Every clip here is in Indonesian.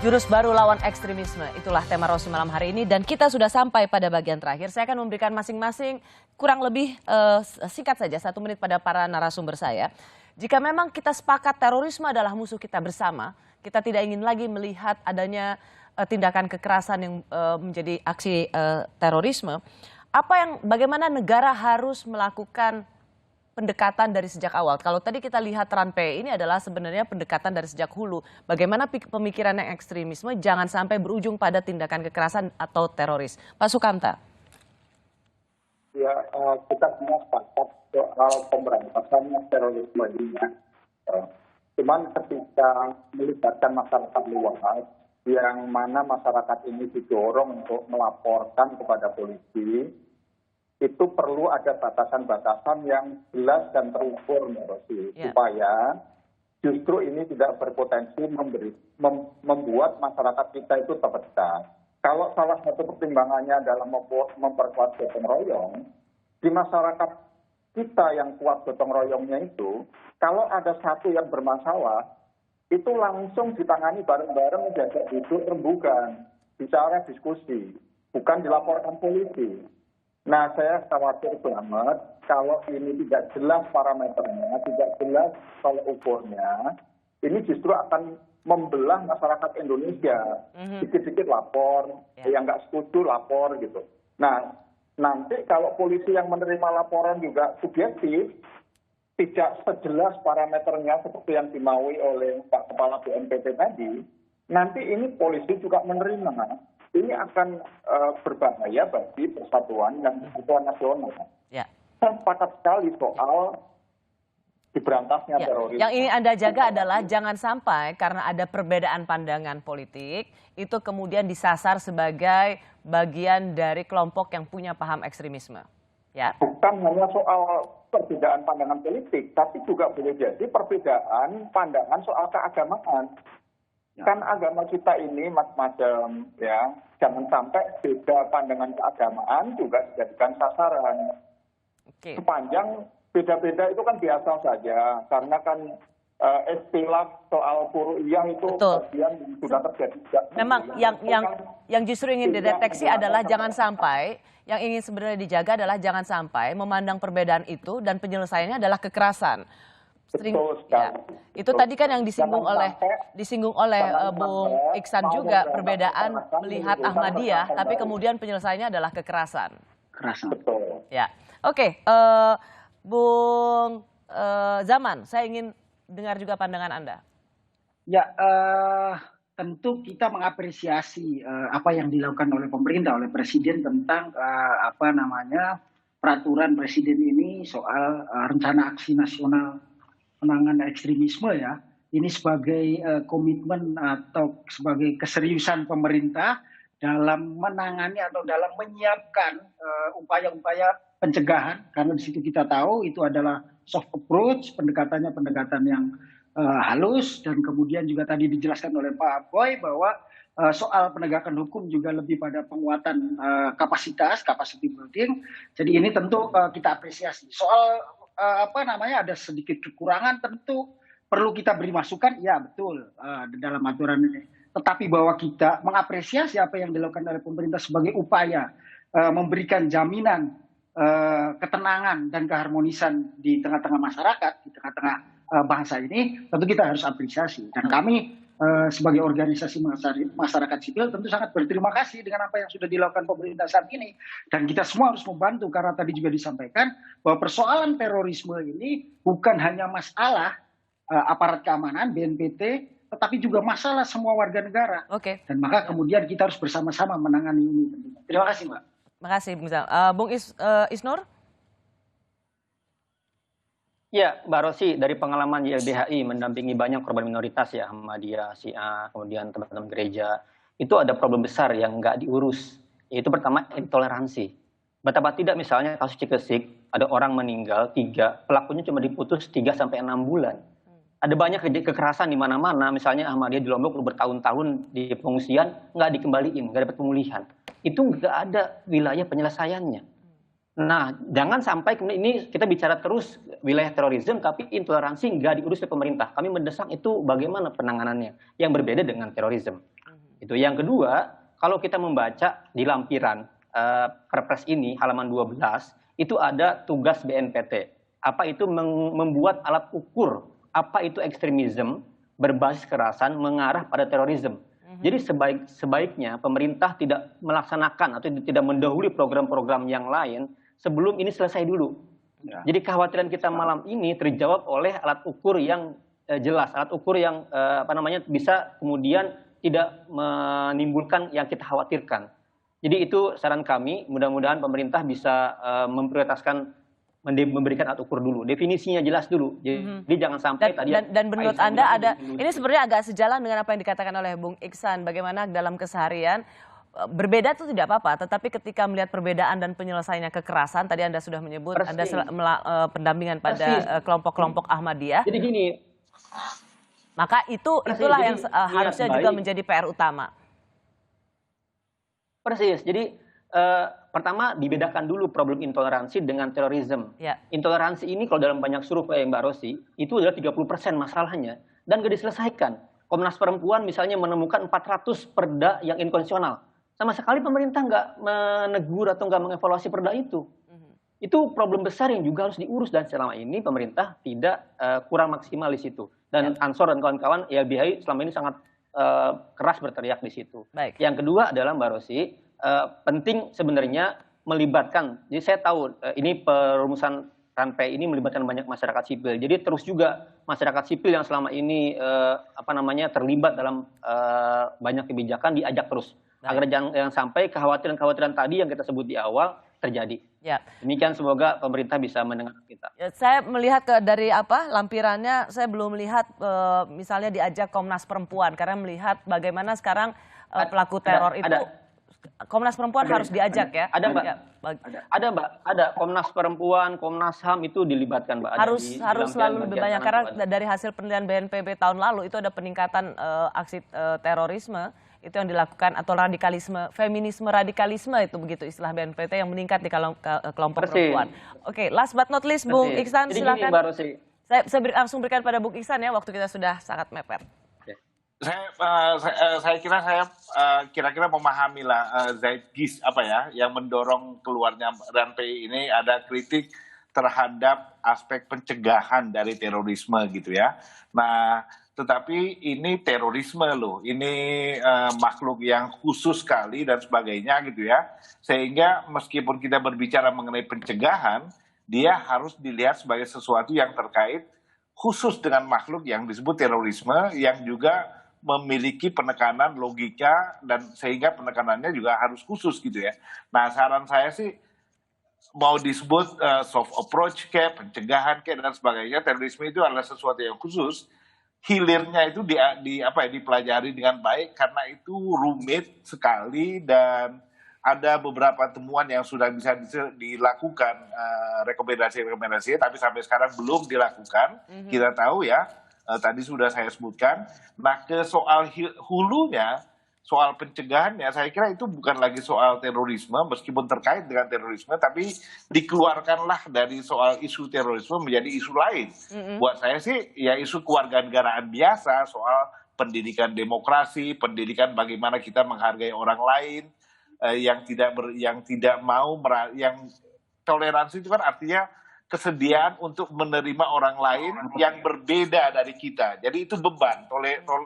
Jurus baru lawan ekstremisme, itulah tema Rosi malam hari ini dan kita sudah sampai pada bagian terakhir. Saya akan memberikan masing-masing kurang lebih singkat saja 1 menit pada para narasumber saya. Jika memang kita sepakat terorisme adalah musuh kita bersama, kita tidak ingin lagi melihat adanya tindakan kekerasan yang menjadi aksi terorisme. Bagaimana negara harus melakukan pendekatan dari sejak awal? Kalau tadi kita lihat Ranpe ini adalah sebenarnya pendekatan dari sejak hulu. Bagaimana pemikiran yang ekstremisme jangan sampai berujung pada tindakan kekerasan atau teroris. Pak Sukamta. Ya, kita semua sepakat soal pemberantasan terorisme ini. Cuman ketika melibatkan masyarakat luas, yang mana masyarakat ini didorong untuk melaporkan kepada polisi, itu perlu ada batasan-batasan yang jelas dan terukur, Mbak Rosi, supaya justru ini tidak berpotensi membuat masyarakat kita itu terpecah. Kalau salah satu pertimbangannya adalah memperkuat gotong royong, di masyarakat kita yang kuat gotong royongnya itu, kalau ada satu yang bermasalah, itu langsung ditangani bareng-bareng, diajak duduk rembukan, bicara diskusi, bukan dilaporkan polisi. Nah, saya khawatir banget kalau ini tidak jelas parameternya, tidak jelas tolak ukurnya, ini justru akan membelah masyarakat Indonesia. Dikit-dikit lapor, yang nggak setuju lapor gitu. Nah, nanti kalau polisi yang menerima laporan juga subjektif, tidak sejelas parameternya seperti yang dimaui oleh Pak Kepala BNPT tadi, nanti ini polisi juga menerima. Ini akan berbahaya bagi persatuan dan kesatuan nasional. Saya sepakat sekali soal diberantasnya terorisme. Yang ingin Anda jaga adalah jangan sampai karena ada perbedaan pandangan politik, itu kemudian disasar sebagai bagian dari kelompok yang punya paham ekstremisme. Ya. Bukan hanya soal perbedaan pandangan politik, tapi juga boleh jadi perbedaan pandangan soal keagamaan. Kan agama kita ini macam-macam, ya. Jangan sampai beda pandangan keagamaan juga dijadikan sasaran. Sepanjang beda-beda itu kan biasa saja, karena kan istilah soal furu'iyah itu bagian sudah terjadi. Memang yang justru ingin dideteksi adalah jangan sampai, yang ingin sebenarnya dijaga adalah jangan sampai memandang perbedaan itu dan penyelesaiannya adalah kekerasan. Itu tadi kan yang disinggung oleh Bung Iksan juga, perbedaan melihat Ahmadiyah, tapi kemudian penyelesaiannya adalah kekerasan. Betul. Ya, oke, Bung Zaman, saya ingin dengar juga pandangan Anda. Ya, tentu kita mengapresiasi apa yang dilakukan oleh pemerintah, oleh Presiden tentang peraturan Presiden ini soal rencana aksi nasional penanganan ekstremisme ya. Ini sebagai komitmen atau sebagai keseriusan pemerintah dalam menangani atau dalam menyiapkan upaya-upaya pencegahan, karena di situ kita tahu itu adalah soft approach, pendekatannya pendekatan yang halus, dan kemudian juga tadi dijelaskan oleh Pak Boy bahwa soal penegakan hukum juga lebih pada penguatan capacity building. Jadi ini tentu kita apresiasi. Soal ada sedikit kekurangan, tentu perlu kita beri masukan, ya betul, dalam aturan ini. Tetapi bahwa kita mengapresiasi apa yang dilakukan oleh pemerintah sebagai upaya memberikan jaminan ketenangan dan keharmonisan di tengah-tengah masyarakat, di tengah-tengah bangsa ini, tentu kita harus apresiasi. Dan kami sebagai organisasi masyarakat sipil tentu sangat berterima kasih dengan apa yang sudah dilakukan pemerintah saat ini. Dan kita semua harus membantu, karena tadi juga disampaikan bahwa persoalan terorisme ini bukan hanya masalah aparat keamanan, BNPT, tetapi juga masalah semua warga negara. Dan maka kemudian kita harus bersama-sama menangani ini. Terima kasih, Mbak. Terima kasih, Bung Isnur. Ya, Mbak Rosi, dari pengalaman YLBHI mendampingi banyak korban minoritas ya, Ahmadiyah, Syiah, kemudian teman-teman gereja, itu ada problem besar yang nggak diurus, yaitu pertama intoleransi. Betapa tidak misalnya kasus Cikesik, ada orang meninggal 3, pelakunya cuma diputus 3-6 bulan. Ada banyak kekerasan di mana-mana, misalnya Ahmadiyah di Lombok bertahun-tahun di pengungsian, nggak dikembaliin, nggak dapat pemulihan. Itu nggak ada wilayah penyelesaiannya. Nah, jangan sampai kemudian ini kita bicara terus wilayah terorisme, tapi intoleransi nggak diurus oleh pemerintah. Kami mendesak itu bagaimana penanganannya, yang berbeda dengan terorisme. Itu yang kedua, kalau kita membaca di lampiran Perpres ini halaman 12 itu ada tugas BNPT. Apa itu membuat alat ukur apa itu ekstremisme berbasis kekerasan mengarah pada terorisme. Jadi sebaiknya pemerintah tidak melaksanakan atau tidak mendahului program-program yang lain sebelum ini selesai dulu. Ya. Jadi kekhawatiran kita malam ini terjawab oleh alat ukur yang jelas, alat ukur yang bisa kemudian tidak menimbulkan yang kita khawatirkan. Jadi itu saran kami, mudah-mudahan pemerintah bisa memprioritaskan memberikan alat ukur dulu, definisinya jelas dulu. Jadi jangan sampai dan menurut Anda ada ini sebenarnya agak sejalan dengan apa yang dikatakan oleh Bung Iksan, bagaimana dalam keseharian berbeda itu tidak apa-apa, tetapi ketika melihat perbedaan dan penyelesaiannya kekerasan, tadi Anda sudah menyebut Anda pendampingan pada kelompok-kelompok Ahmadiyah. Jadi gini, maka itulah yang harusnya juga menjadi PR utama. Persis. Jadi pertama dibedakan dulu problem intoleransi dengan terorisme. Ya. Intoleransi ini kalau dalam banyak survei Mbak Rosi, itu adalah 30% masalahnya dan nggak diselesaikan. Komnas Perempuan misalnya menemukan 400 perda yang inkonstitusional. Sama sekali pemerintah nggak menegur atau nggak mengevaluasi perda itu. Itu problem besar yang juga harus diurus dan selama ini pemerintah tidak kurang maksimal di situ. Dan Ansor dan kawan-kawan YLBHI selama ini sangat keras berteriak di situ. Baik. Yang kedua adalah Mbak Rosi, penting sebenarnya melibatkan. Jadi saya tahu ini perumusan ranpe ini melibatkan banyak masyarakat sipil. Jadi terus juga masyarakat sipil yang selama ini terlibat dalam banyak kebijakan diajak terus. Agar jangan sampai kekhawatiran-kekhawatiran tadi yang kita sebut di awal terjadi. Ya. Demikian semoga pemerintah bisa mendengar kita. Ya, saya melihat dari lampirannya, saya belum melihat misalnya diajak Komnas Perempuan karena melihat bagaimana sekarang pelaku teror itu. Komnas Perempuan harus diajak ya. Ada Mbak. Ya, ada Komnas Perempuan, Komnas HAM itu dilibatkan Mbak. Harus selalu lebih banyak karena dari hasil penelitian BNPB tahun lalu itu ada peningkatan aksi terorisme itu yang dilakukan atau radikalisme, feminisme radikalisme itu begitu istilah BNPT yang meningkat di kelompok perempuan. Oke, last but not least Bung Iksan silakan. Saya langsung berikan pada Bung Iksan ya, waktu kita sudah sangat mepet. Saya kira-kira memahamilah Zeitgeist yang mendorong keluarnya ranpe ini ada kritik terhadap aspek pencegahan dari terorisme gitu ya. Nah, tetapi ini terorisme loh, ini makhluk yang khusus sekali dan sebagainya gitu ya. Sehingga meskipun kita berbicara mengenai pencegahan, dia harus dilihat sebagai sesuatu yang terkait khusus dengan makhluk yang disebut terorisme yang juga memiliki penekanan logika dan sehingga penekanannya juga harus khusus gitu ya. Nah saran saya sih mau disebut soft approach kayak pencegahan kayak dan sebagainya, terorisme itu adalah sesuatu yang khusus. Hilirnya itu dipelajari dengan baik karena itu rumit sekali dan ada beberapa temuan yang sudah bisa dilakukan rekomendasi-rekomendasi tapi sampai sekarang belum dilakukan. Kita tahu ya, tadi sudah saya sebutkan. Nah ke soal hulunya, soal pencegahannya, saya kira itu bukan lagi soal terorisme, meskipun terkait dengan terorisme, tapi dikeluarkanlah dari soal isu terorisme menjadi isu lain. Buat saya sih, ya isu kewarganegaraan biasa, soal pendidikan demokrasi, pendidikan bagaimana kita menghargai orang lain, yang toleransi itu kan artinya kesediaan untuk menerima orang lain yang berbeda dari kita. Jadi itu beban.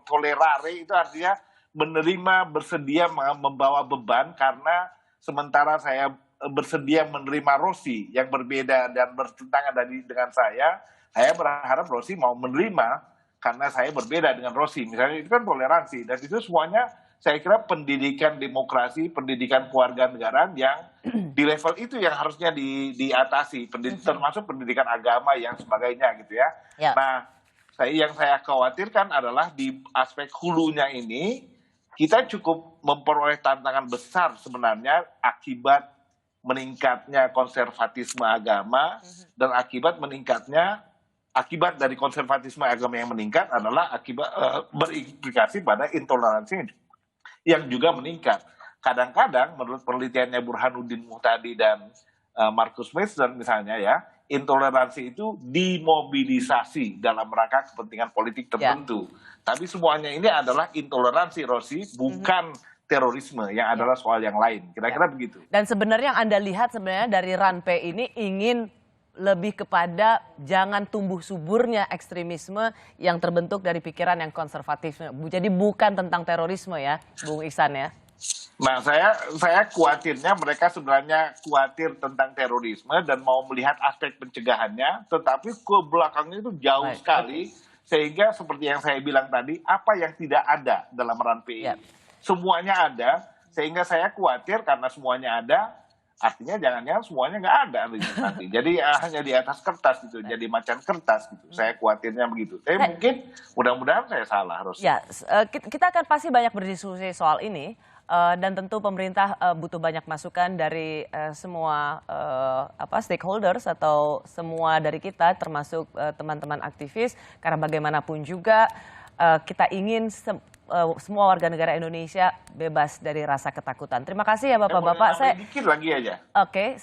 Tolerare itu artinya menerima, bersedia membawa beban karena sementara saya bersedia menerima Rosi yang berbeda dan bertentangan dengan saya berharap Rosi mau menerima karena saya berbeda dengan Rosi. Misalnya itu kan toleransi dan itu semuanya saya kira pendidikan demokrasi, pendidikan kewarganegaraan yang di level itu yang harusnya diatasi, termasuk pendidikan agama yang sebagainya gitu ya. Nah, yang saya khawatirkan adalah di aspek hulunya ini kita cukup memperoleh tantangan besar sebenarnya akibat meningkatnya konservatisme agama dan akibat dari konservatisme agama yang meningkat adalah akibat berimplikasi pada intoleransi yang juga meningkat. Kadang-kadang menurut penelitiannya Burhanuddin Muhtadi dan Marcus Mason misalnya ya, intoleransi itu dimobilisasi dalam rangka kepentingan politik tertentu. Tapi semuanya ini adalah intoleransi, Rosi, bukan terorisme yang adalah soal yang lain. Kira-kira begitu. Dan sebenarnya yang Anda lihat sebenarnya dari RANPE ini ingin lebih kepada jangan tumbuh suburnya ekstremisme yang terbentuk dari pikiran yang konservatif. Jadi bukan tentang terorisme ya, Bung Iksan ya. Nah, saya khawatirnya mereka sebenarnya khawatir tentang terorisme dan mau melihat aspek pencegahannya, tetapi ke belakangnya itu jauh sekali, sehingga seperti yang saya bilang tadi, apa yang tidak ada dalam RANPE ini. Semuanya ada, sehingga saya khawatir karena semuanya ada, artinya jangan-jangan semuanya nggak ada nanti. Jadi hanya di atas kertas gitu, jadi macan kertas gitu. Saya khawatirnya begitu. Tapi mungkin mudah-mudahan saya salah, Ros. Ya, kita akan pasti banyak berdiskusi soal ini. Dan tentu pemerintah butuh banyak masukan dari semua stakeholders atau semua dari kita termasuk teman-teman aktivis, karena bagaimanapun juga kita ingin semua warga negara Indonesia bebas dari rasa ketakutan. Terima kasih ya Bapak-Bapak. Saya dikit lagi aja. Oke,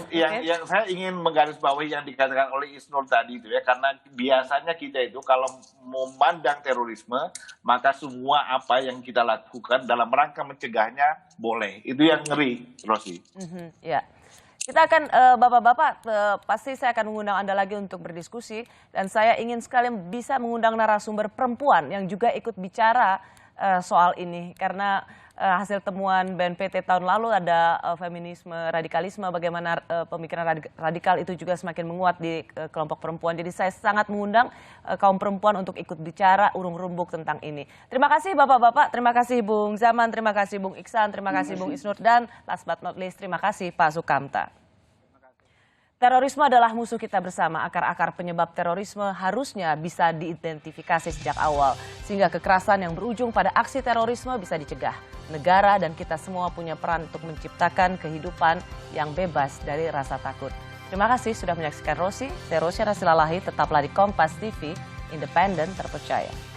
yang saya ingin menggarisbawahi yang dikatakan oleh Isnur tadi itu ya, karena biasanya kita itu kalau memandang terorisme, maka semua apa yang kita lakukan dalam rangka mencegahnya boleh. Itu yang ngeri, Rosi. Ya. Kita akan, Bapak-Bapak, pasti saya akan mengundang Anda lagi untuk berdiskusi. Dan saya ingin sekali bisa mengundang narasumber perempuan yang juga ikut bicara soal ini. Karena hasil temuan BNPT tahun lalu ada feminisme, radikalisme, bagaimana pemikiran radikal itu juga semakin menguat di kelompok perempuan. Jadi saya sangat mengundang kaum perempuan untuk ikut bicara urung rumbuk tentang ini. Terima kasih Bapak-Bapak, terima kasih Bung Zaman, terima kasih Bung Iksan, terima kasih Bung Isnur, dan last but not least, terima kasih Pak Sukamta. Terorisme adalah musuh kita bersama. Akar-akar penyebab terorisme harusnya bisa diidentifikasi sejak awal, sehingga kekerasan yang berujung pada aksi terorisme bisa dicegah. Negara dan kita semua punya peran untuk menciptakan kehidupan yang bebas dari rasa takut. Terima kasih sudah menyaksikan Rosi. Saya Rosyana Silalahi, tetaplah di Kompas TV, independen terpercaya.